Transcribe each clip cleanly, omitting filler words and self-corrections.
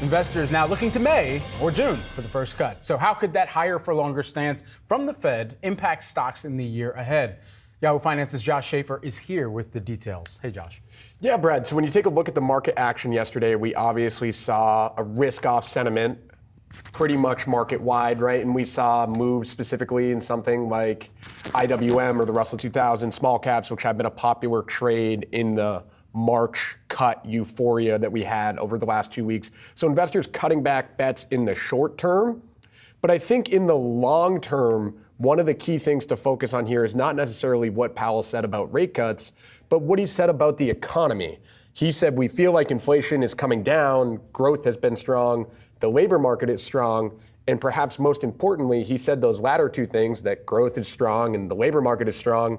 Investors now looking to May or June for the first cut. So how could that higher for longer stance from the Fed impact stocks in the year ahead? Yahoo Finance's Josh Schafer is here with the details. Hey, Josh. Yeah, Brad. So when you take a look at the market action yesterday, we obviously saw a risk-off sentiment pretty much market-wide, right? And we saw moves specifically in something like IWM or the Russell 2000 small caps, which have been a popular trade in the March cut euphoria that we had over the last 2 weeks. So investors cutting back bets in the short term. But I think in the long term, one of the key things to focus on here is not necessarily what Powell said about rate cuts, but what he said about the economy. He said, we feel like inflation is coming down, growth has been strong, the labor market is strong, and perhaps most importantly, he said those latter two things, that growth is strong and the labor market is strong,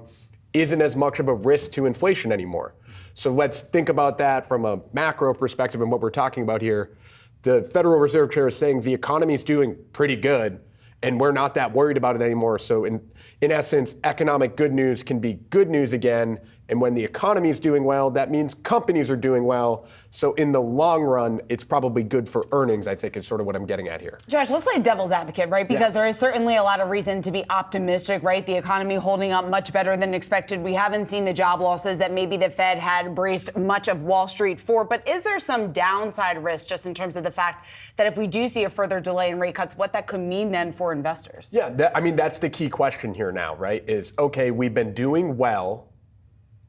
isn't as much of a risk to inflation anymore. So let's think about that from a macro perspective and what we're talking about here. The Federal Reserve Chair is saying the economy is doing pretty good, and we're not that worried about it anymore. So in essence, economic good news can be good news again. And when the economy is doing well, that means companies are doing well. So in the long run, it's probably good for earnings, I think, is sort of what I'm getting at here. Josh, let's play devil's advocate, right? Because there is certainly a lot of reason to be optimistic, right? The economy holding up much better than expected. We haven't seen the job losses that maybe the Fed had braced much of Wall Street for. But is there some downside risk just in terms of the fact that if we do see a further delay in rate cuts, what that could mean then for investors? Yeah, that's the key question here now, right? Is, okay, we've been doing well.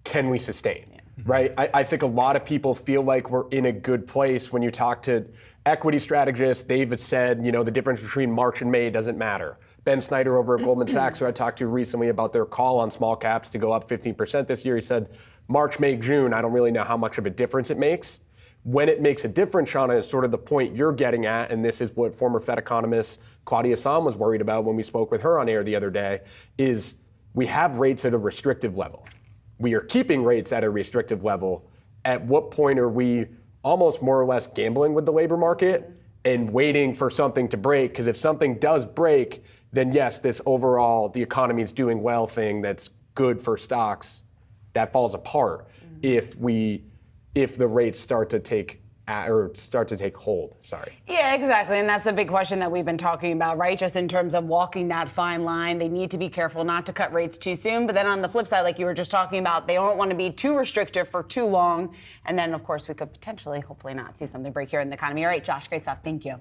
Can we sustain? Yeah. Right? I think a lot of people feel like we're in a good place. When you talk to equity strategists, they've said, the difference between March and May doesn't matter. Ben Snyder over at Goldman Sachs, who I talked to recently about their call on small caps to go up 15% this year, he said, March, May, June, I don't really know how much of a difference it makes. When it makes a difference, Shauna, is sort of the point you're getting at, and this is what former Fed economist Claudia Sahm was worried about when we spoke with her on air the other day, is we have rates at a restrictive level. We are keeping rates at a restrictive level. At what point are we almost more or less gambling with the labor market and waiting for something to break? Because if something does break, then yes, this overall, the economy is doing well thing that's good for stocks, that falls apart if the rates start to take hold. Yeah, exactly. And that's the big question that we've been talking about, right? Just in terms of walking that fine line. They need to be careful not to cut rates too soon. But then on the flip side, like you were just talking about, they don't want to be too restrictive for too long. And then, of course, we could potentially, hopefully not, see something break here in the economy. All right, Josh, great stuff. Thank you.